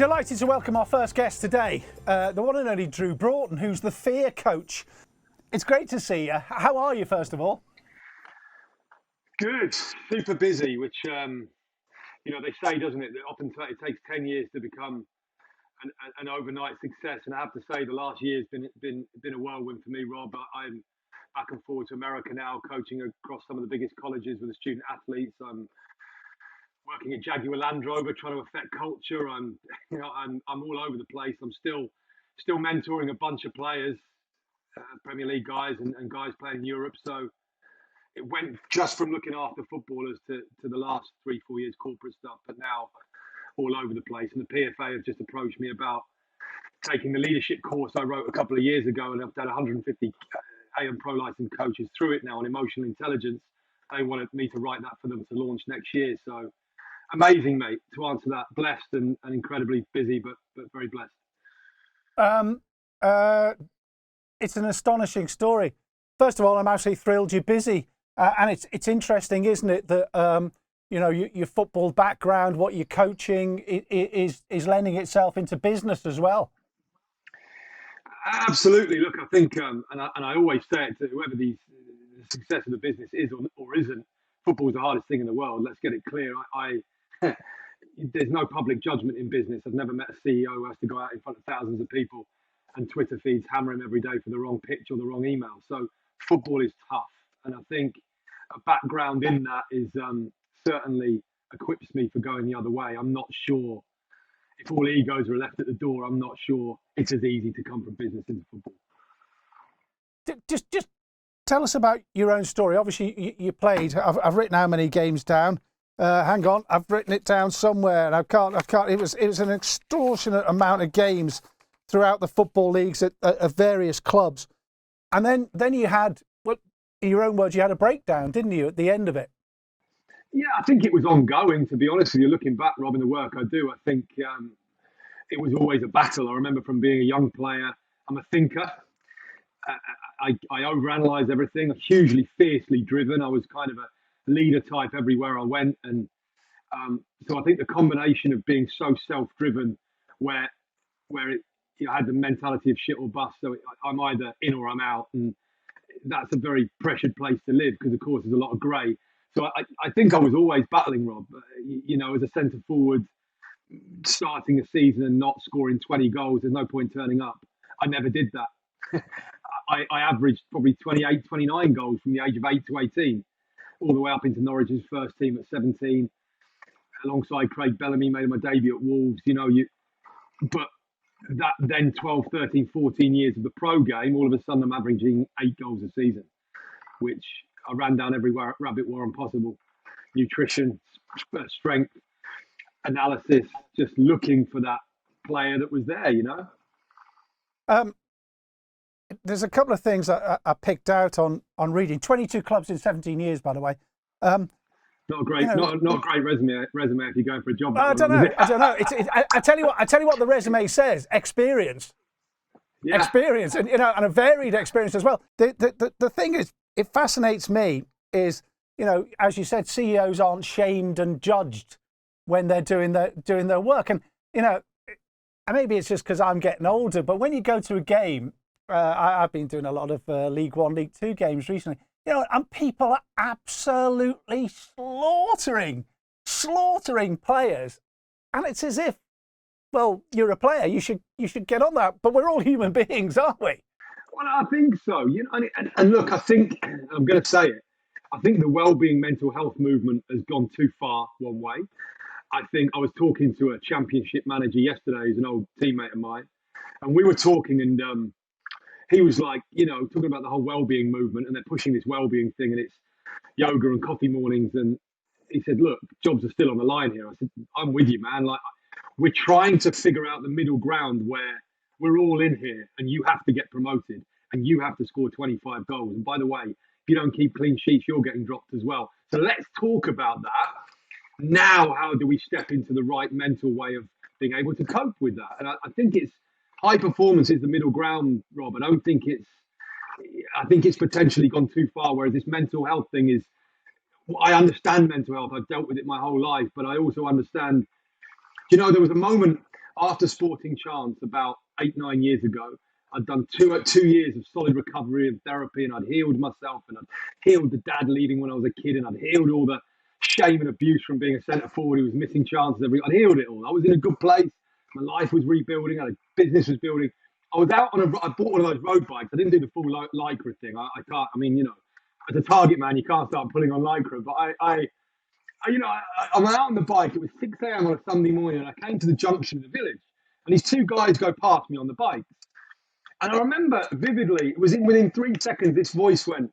Delighted to welcome our first guest today, the one and only Drewe Broughton, who's the fear coach. It's great to see you. How are you, first of all? Good. Super busy, which, they say, doesn't it, that often it takes 10 years to become an overnight success. And I have to say the last year's been a whirlwind for me, Rob. I'm back and forward to America now, coaching across some of the biggest colleges with the student athletes. I'm working at Jaguar Land Rover, trying to affect culture. I'm all over the place. I'm still mentoring a bunch of players, Premier League guys and guys playing in Europe. So it went just from looking after footballers to the last 3-4 years corporate stuff, but now all over the place. And the PFA have just approached me about taking the leadership course I wrote a couple of years ago, and I've done 150 AM Pro licensed coaches through it now on emotional intelligence. They wanted me to write that for them to launch next year. So amazing, mate, to answer that. Blessed and incredibly busy, but very blessed. It's an astonishing story. First of all, I'm absolutely thrilled you're busy. And it's interesting, isn't it, that your football background, what you're coaching, is lending itself into business as well. Absolutely. Look, I think, and I always say it to whoever the success of the business is or isn't, football's the hardest thing in the world. Let's get it clear. There's no public judgment in business. I've never met a CEO who has to go out in front of thousands of people and Twitter feeds hammer him every day for the wrong pitch or the wrong email. So football is tough. And I think a background in that is certainly equips me for going the other way. I'm not sure if all egos are left at the door. I'm not sure it's as easy to come from business into football. Just tell us about your own story. Obviously, you played. I've written how many games down. Hang on, I've written it down somewhere, and I can't. It was an extortionate amount of games throughout the football leagues at various clubs, and then you had, in your own words, you had a breakdown, didn't you, at the end of it? Yeah, I think it was ongoing, to be honest with you. Looking back, Rob, in the work I do, I think it was always a battle. I remember from being a young player, I'm a thinker. I overanalyze everything. I'm hugely fiercely driven. I was kind of a leader type everywhere I went, and so I think the combination of being so self-driven, where I had the mentality of shit or bust. So I'm either in or I'm out, and that's a very pressured place to live because, of course, there's a lot of grey. So I think I was always battling, Rob. As a centre forward, starting a season and not scoring 20 goals, there's no point turning up. I never did that. I averaged probably 28, 29 goals from the age of 8 to 18, all the way up into Norwich's first team at 17, alongside Craig Bellamy, made my debut at Wolves. But that then 12, 13, 14 years of the pro game, all of a sudden I'm averaging 8 goals a season, which I ran down every rabbit warren possible. Nutrition, strength, analysis, just looking for that player that was there, There's a couple of things I picked out on reading. 22 clubs in 17 years, by the way. Not a great, not a great resume if you're going for a job. I don't know. I tell you what the resume says: experience, experience, and and a varied experience as well. The thing is, it fascinates me is, as you said, CEOs aren't shamed and judged when they're doing their work, and maybe it's just because I'm getting older. But when you go to a game, I've been doing a lot of League One, League Two games recently. And people are absolutely slaughtering players, and it's as if, well, you're a player, you should get on that. But we're all human beings, aren't we? Well, I think so. And look, I think I'm going to say it. I think the well-being mental health movement has gone too far one way. I think I was talking to a championship manager yesterday, who's an old teammate of mine, and we were talking, and he was like, talking about the whole well-being movement, and they're pushing this well-being thing, and it's yoga and coffee mornings. And he said, look, jobs are still on the line here. I said, I'm with you, man. Like, we're trying to figure out the middle ground where we're all in here, and you have to get promoted, and you have to score 25 goals. And by the way, if you don't keep clean sheets, you're getting dropped as well. So let's talk about that. Now, how do we step into the right mental way of being able to cope with that? And I think it's high performance is the middle ground, Rob. I think it's potentially gone too far, whereas this mental health thing is, I understand mental health. I've dealt with it my whole life, but I also understand, there was a moment after Sporting Chance about 8, 9 years ago, I'd done 2 years of solid recovery and therapy, and I'd healed myself, and I'd healed the dad leaving when I was a kid, and I'd healed all the shame and abuse from being a centre forward who was missing chances I'd healed it all. I was in a good place. My life was rebuilding. A business was building. I was out on I bought one of those road bikes. I didn't do the full lycra thing. I can't. I mean, as a target man, you can't start pulling on lycra. But I'm out on the bike. It was 6 a.m. on a Sunday morning, and I came to the junction of the village, and these two guys go past me on the bike. And I remember vividly, it was within 3 seconds, this voice went,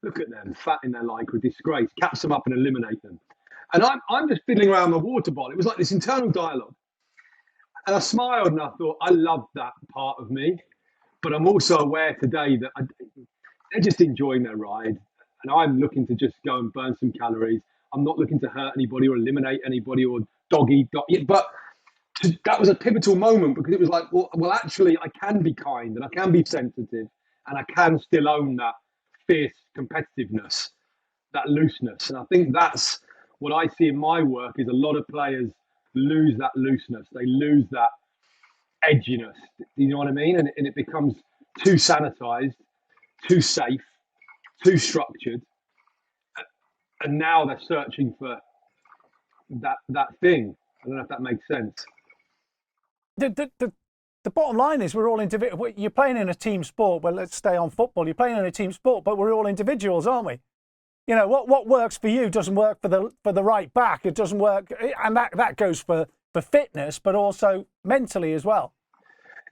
"Look at them, fat in their lycra, disgrace, catch them up and eliminate them." And I'm just fiddling around my water bottle. It was like this internal dialogue. And I smiled and I thought, I love that part of me. But I'm also aware today that they're just enjoying their ride. And I'm looking to just go and burn some calories. I'm not looking to hurt anybody or eliminate anybody or dog eat. But that was a pivotal moment because it was like, well, actually, I can be kind and I can be sensitive and I can still own that fierce competitiveness, that looseness. And I think that's what I see in my work is a lot of players lose that looseness. They lose that edginess. You know what I mean? And it becomes too sanitized, too safe, too structured. And now they're searching for that thing. I don't know if that makes sense. The bottom line is we're all individual. You're playing in a team sport. Well, let's stay on football. You're playing in a team sport, but we're all individuals, aren't we? What works for you doesn't work for the right back. It doesn't work, and that goes for fitness, but also mentally as well.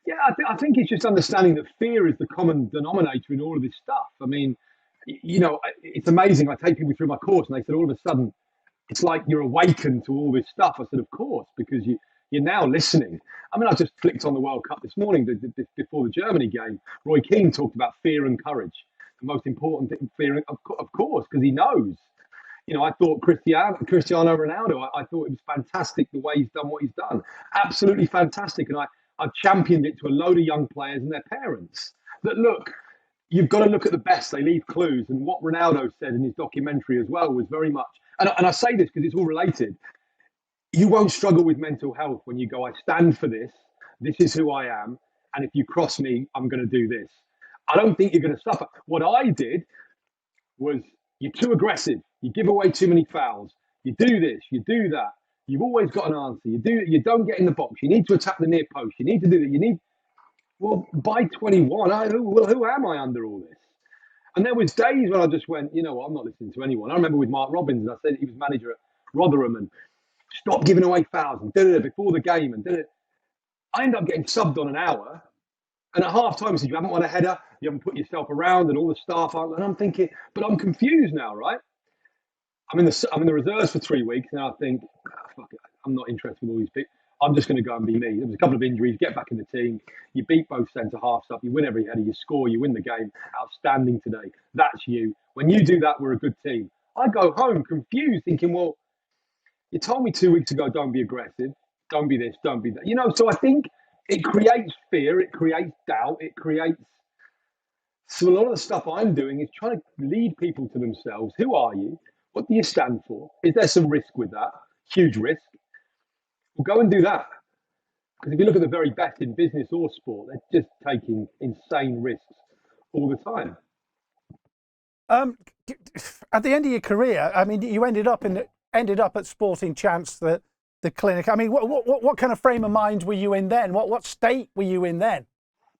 Yeah, I think it's just understanding that fear is the common denominator in all of this stuff. I mean, it's amazing. I take people through my course, and they said all of a sudden, it's like you're awakened to all this stuff. I said, of course, because you're now listening. I mean, I just flicked on the World Cup this morning before the Germany game. Roy Keane talked about fear and courage. The most important thing, fear, of course, because he knows. I thought Cristiano Ronaldo, I thought it was fantastic the way he's done what he's done. Absolutely fantastic. And I've championed it to a load of young players and their parents. That look, you've got to look at the best. They leave clues. And what Ronaldo said in his documentary as well was very much, and I say this because it's all related, you won't struggle with mental health when you go, I stand for this. This is who I am. And if you cross me, I'm going to do this. I don't think you're going to suffer. What I did was, you're too aggressive. You give away too many fouls. You do this. You do that. You've always got an answer. You don't get in the box. You need to attack the near post. You need to do that. Well, by 21, who am I under all this? And there was days when I just went, you know what, I'm not listening to anyone. I remember with Mark Robbins, I said he was manager at Rotherham and stop giving away fouls and did it before the game and did it. I ended up getting subbed on an hour. And at half time, he said, you haven't won a header, you haven't put yourself around, and all the staff aren't. And I'm thinking, but I'm confused now, right? I'm in the reserves for 3 weeks, and I think, fuck it, I'm not interested with all these people. I'm just going to go and be me. There was a couple of injuries, get back in the team. You beat both centre halves up, you win every header, you score, you win the game. Outstanding today. That's you. When you do that, we're a good team. I go home confused, thinking, well, you told me 2 weeks ago, don't be aggressive, don't be this, don't be that. So I think it creates fear, it creates doubt, it creates. So a lot of the stuff I'm doing is trying to lead people to themselves. Who are you? What do you stand for? Is there some risk with that? Huge risk. Well, go and do that. Because if you look at the very best in business or sport, they're just taking insane risks all the time. At the end of your career, I mean, you ended up at Sporting Chance, the clinic. I mean, what kind of frame of mind were you in then? What state were you in then?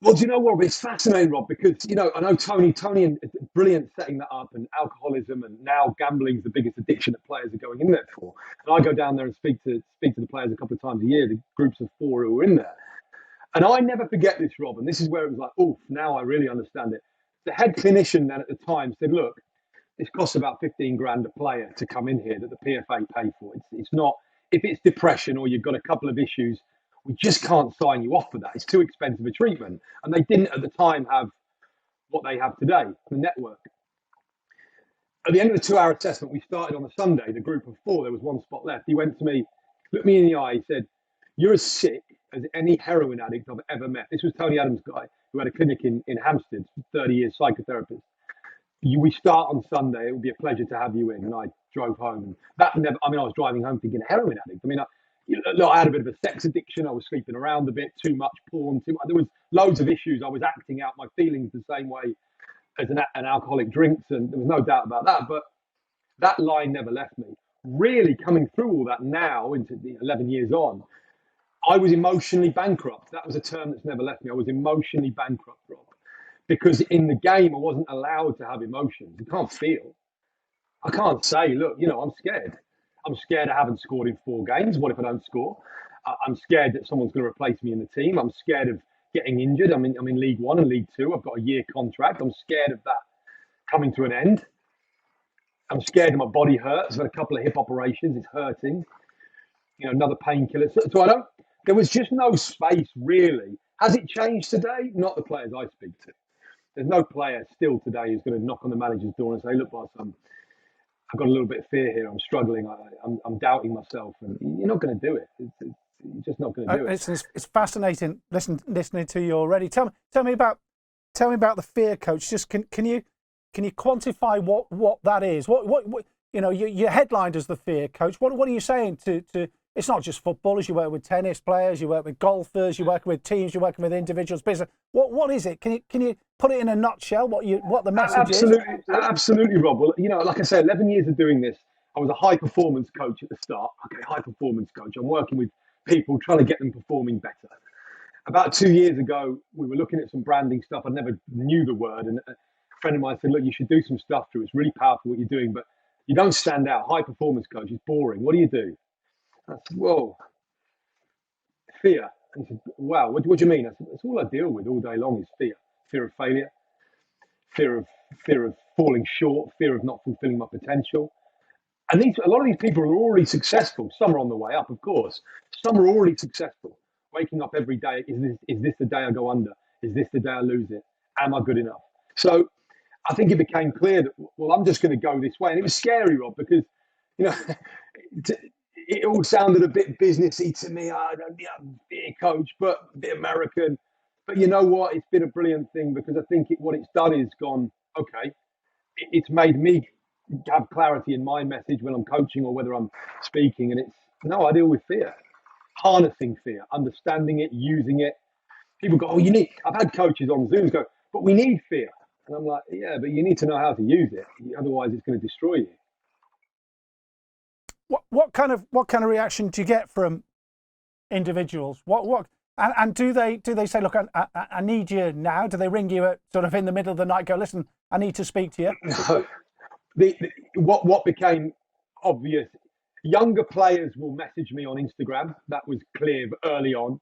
Well, do you know what? It's fascinating, Rob, because, I know Tony and brilliant setting that up, and alcoholism, and now gambling is the biggest addiction that players are going in there for. And I go down there and speak to the players a couple of times a year, the groups of 4 who are in there. And I never forget this, Rob, and this is where it was like, oh, now I really understand it. The head clinician then at the time said, look, this costs about 15 grand a player to come in here that the PFA pay for. It's not, if it's depression or you've got a couple of issues, we just can't sign you off for that. It's too expensive a treatment. And they didn't at the time have what they have today, the network. At the end of the 2-hour assessment, we started on a Sunday, the group of 4, there was 1 spot left. He went to me, looked me in the eye, he said, you're as sick as any heroin addict I've ever met. This was Tony Adams' guy who had a clinic in Hampstead, 30 years psychotherapist. We start on Sunday, it would be a pleasure to have you in. And I drove home. And that never, I was driving home thinking, heroin addict. I had a bit of a sex addiction. I was sleeping around a bit, too much porn, too much. There was loads of issues. I was acting out my feelings the same way as an alcoholic drinks, and there was no doubt about that. But that line never left me. Really coming through all that now, into the 11 years on, I was emotionally bankrupt. That was a term that's never left me. I was emotionally bankrupt, Rob, because in the game I wasn't allowed to have emotions. You can't feel. I can't say, look, I'm scared. I'm scared I haven't scored in 4 games. What if I don't score? I'm scared that someone's going to replace me in the team. I'm scared of getting injured. I'm in League One and League Two. I've got a year contract. I'm scared of that coming to an end. I'm scared that my body hurts. I've had a couple of hip operations. It's hurting. Another painkiller. So I don't. There was just no space really. Has it changed today? Not the players I speak to. There's no player still today who's going to knock on the manager's door and say, "Look, boss, I've got a little bit of fear here. I'm struggling. I'm doubting myself." And you're not going to do it. You're just not going to do it. It's fascinating listening to you already. Tell me about the fear, coach. Just can you quantify what that is? What you're headlined as the fear coach. What are you saying to? It's not just footballers. You work with tennis players. You work with golfers. You work with teams. You're working with individuals. Business. What is it? Can you put it in a nutshell? What the message is? Absolutely, Rob. Well, like I said, 11 years of doing this. I was a high performance coach at the start. Okay, high performance coach. I'm working with people trying to get them performing better. About 2 years ago, we were looking at some branding stuff. I never knew the word, and a friend of mine said, "Look, you should do some stuff, Drew. It's really powerful what you're doing, but you don't stand out. High performance coach is boring. What do you do?" I said, "Whoa, fear." And he said, "Wow, what do you mean?" I said, "That's all I deal with all day long is fear. Fear of failure, fear of falling short, fear of not fulfilling my potential." And a lot of these people are already successful. Some are on the way up, of course. Some are already successful. Waking up every day, is this the day I go under? Is this the day I lose it? Am I good enough? So I think it became clear that, well, I'm just going to go this way. And it was scary, Rob, because, it all sounded a bit businessy to me. I'm a coach, but a bit American. But you know what? It's been a brilliant thing, because I think what it's done is gone, okay, it's made me have clarity in my message when I'm coaching or whether I'm speaking. And I deal with fear, harnessing fear, understanding it, using it. People go, I've had coaches on Zooms go, "But we need fear." And I'm like, yeah, but you need to know how to use it. Otherwise it's going to destroy you. What kind of reaction do you get from individuals? And do they say, "Look, I need you now"? Do they ring you at sort of in the middle of the night, go, "Listen, I need to speak to you"? No. What became obvious, younger players will message me on Instagram. That was clear early on.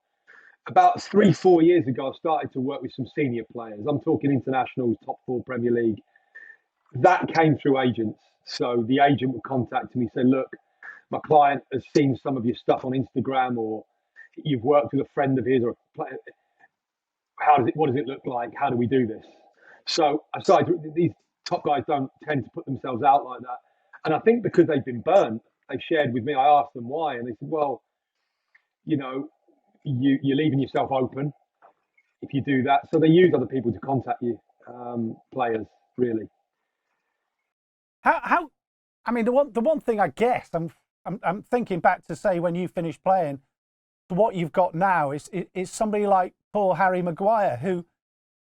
About 3-4 years ago, I started to work with some senior players. I'm talking internationals, top 4 Premier League. That came through agents. So the agent would contact me, say, "Look, my client has seen some of your stuff on Instagram, or you've worked with a friend of his, or what does it look like? How do we do this?" So I started. These top guys don't tend to put themselves out like that, and I think because they've been burned, they shared with me. I asked them why, and they said, "Well, you're leaving yourself open if you do that." So they use other people to contact you, players, really. How? I mean, the one thing I guess I'm thinking back to, say, when you finished playing, to what you've got now is somebody like poor Harry Maguire, who,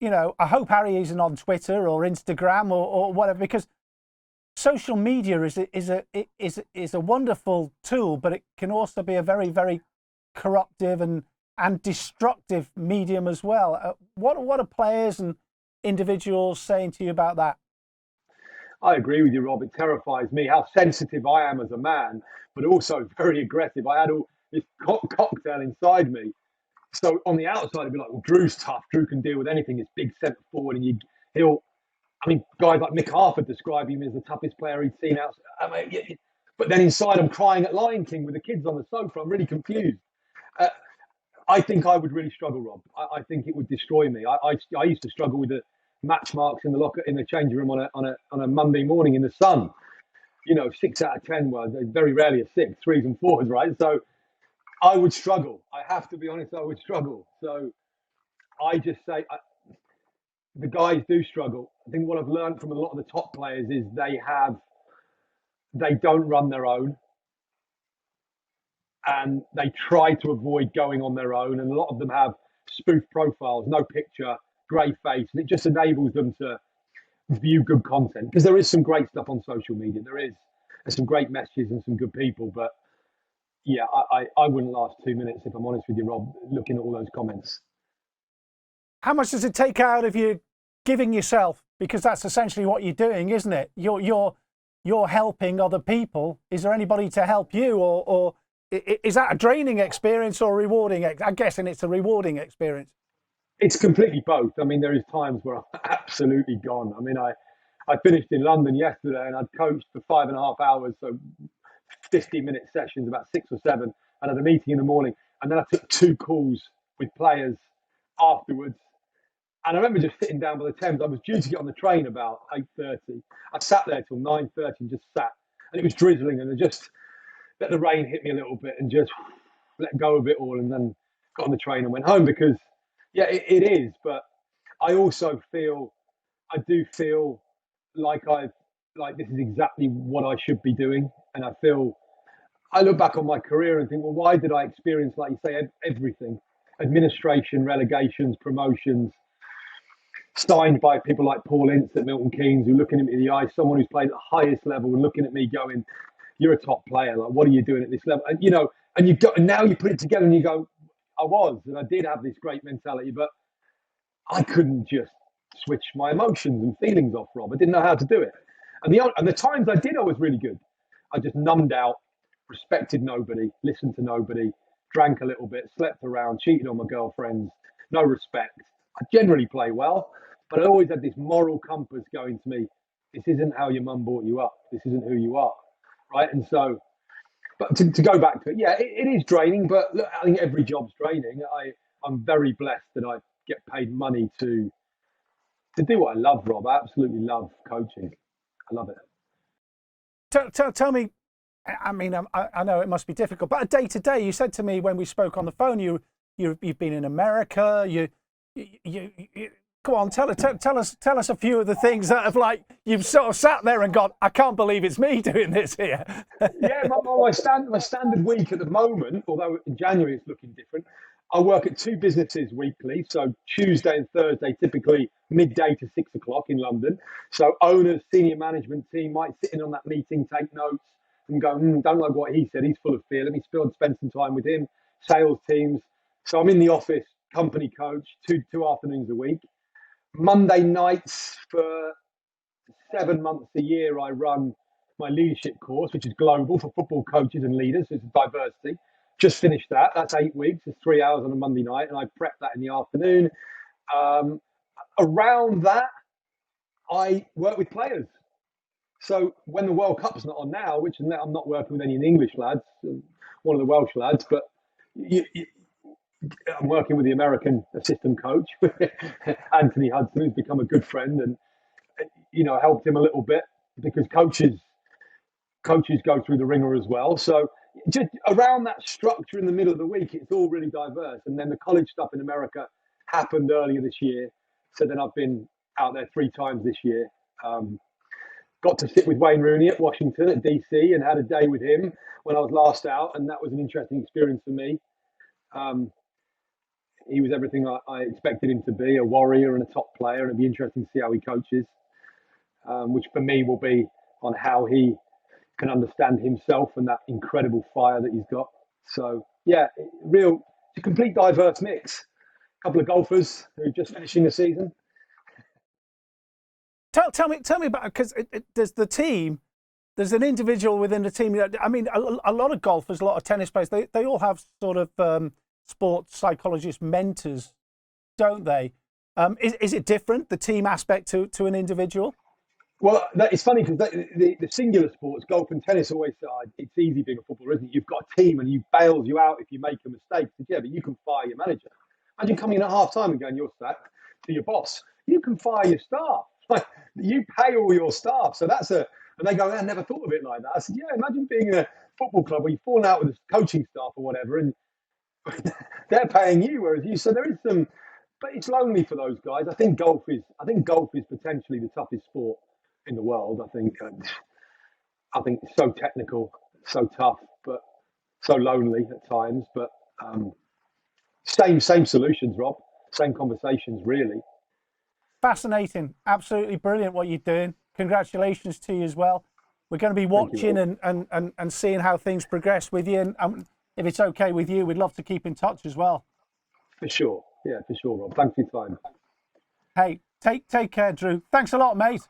I hope Harry isn't on Twitter or Instagram or whatever, because social media is a wonderful tool, but it can also be a very, very corruptive and destructive medium as well. What are players and individuals saying to you about that? I agree with you, Rob. It terrifies me how sensitive I am as a man, but also very aggressive. I had all this cocktail inside me. So on the outside, it'd be like, "Well, Drew's tough. Drew can deal with anything. He's big centre forward, and guys like McCaffrey describe him as the toughest player he'd seen out." But then inside, I'm crying at Lion King with the kids on the sofa. I'm really confused. I think I would really struggle, Rob. I think it would destroy me. I used to struggle with the match marks in the locker, in the changing room on a Monday morning in the sun. 6 out of 10 was very rarely a 6, 3s and 4s, right? So I would struggle. I have to be honest, I would struggle. So I just say the guys do struggle. I think what I've learned from a lot of the top players is they don't run their own. and they try to avoid going on their own. And a lot of them have spoof profiles, no picture, grey face, and it just enables them to view good content, because there is some great stuff on social media. There's some great messages and some good people, but yeah, I wouldn't last 2 minutes, if I'm honest with you, Rob, looking at all those comments. How much does it take out of you giving yourself? Because that's essentially what you're doing, isn't it? You're helping other people. Is there anybody to help you, or is that a draining experience or rewarding? I'm guessing it's a rewarding experience. It's completely both. I mean, there is times where I'm absolutely gone. I mean, I finished in London yesterday and I'd coached for 5.5 hours, so 50-minute sessions, about 6 or 7, and had a meeting in the morning. And then I took 2 calls with players afterwards. And I remember just sitting down by the Thames. I was due to get on the train about 8:30. I sat there till 9:30 and just sat. And it was drizzling, and I just let the rain hit me a little bit and just let go of it all, and then got on the train and went home, because yeah, it is. But I also do feel like this is exactly what I should be doing. And I look back on my career and think, well, why did I experience, like you say, everything? Administration, relegations, promotions, signed by people like Paul Ince at Milton Keynes, who are looking at me in the eye, someone who's played at the highest level and looking at me going, you're a top player. Like, what are you doing at this level? And, and now you put it together and you go, I did have this great mentality, but I couldn't just switch my emotions and feelings off, Rob. I didn't know how to do it. And the times I did, I was really good. I just numbed out, respected nobody, listened to nobody, drank a little bit, slept around, cheated on my girlfriends, no respect. I generally play well, but I always had this moral compass going to me. This isn't how your mum brought you up. This isn't who you are, right? And so, but to go back to it, yeah, it is draining, but look, I think every job's draining. I'm very blessed that I get paid money to do what I love, Rob. I absolutely love coaching. I love it. Tell me, I mean, I know it must be difficult, but day to day, you said to me when we spoke on the phone, you've been in America. You go on, tell us a few of the things that have, like, you've sort of sat there and gone, I can't believe it's me doing this here. Yeah, my standard week at the moment, although in January it's looking different. I work at 2 businesses weekly, so Tuesday and Thursday, typically midday to 6 o'clock in London. So owners, senior management team might sit in on that meeting, take notes, and go, don't like what he said. He's full of fear. Let me spend some time with him. Sales teams. So I'm in the office, company coach, two afternoons a week. Monday nights for 7 months a year, I run my leadership course, which is global for football coaches and leaders. It's diversity. Just finished that. That's 8 weeks. It's 3 hours on a Monday night, and I prep that in the afternoon. Around that, I work with players. So when the World Cup's not on now, which I'm not working with any English lads, one of the Welsh lads, but I'm working with the American assistant coach, Anthony Hudson, who's become a good friend, and helped him a little bit, because coaches go through the ringer as well. So just around that structure in the middle of the week, it's all really diverse. And then the college stuff in America happened earlier this year. So then I've been out there 3 times this year. Got to sit with Wayne Rooney at Washington, at DC, and had a day with him when I was last out. And that was an interesting experience for me. He was everything I expected him to be, a warrior and a top player. And it'd be interesting to see how he coaches, which for me will be on how he can understand himself and that incredible fire that he's got. So yeah, it's a complete diverse mix. A couple of golfers who are just finishing the season. Tell me about, because there's the team, there's an individual within the team. I mean, a lot of golfers, a lot of tennis players, they all have sort of sports psychologist mentors, don't they? Is it different, the team aspect to an individual? Well, it's funny, because the singular sports, golf and tennis, always say it's easy being a footballer, isn't it? You've got a team and he bails you out if you make a mistake. Yeah, but you can fire your manager. Imagine coming in at half time and going, you're sacked, to your boss. You can fire your staff. Like, you pay all your staff. So and they go, I never thought of it like that. I said, yeah, imagine being in a football club where you've fallen out with the coaching staff or whatever, and they're paying you, whereas you. So there is some, but it's lonely for those guys. I think golf is potentially the toughest sport in the world. I think it's so technical, so tough, but so lonely at times. But same solutions, Rob. Same conversations, really. Fascinating, absolutely brilliant what you're doing. Congratulations to you as well. We're going to be Thank you, watching Rob. and seeing how things progress with you. And if it's okay with you, we'd love to keep in touch as well. For sure. Yeah, for sure, Rob. Thanks for your time. Hey, take care, Drew. Thanks a lot, mate.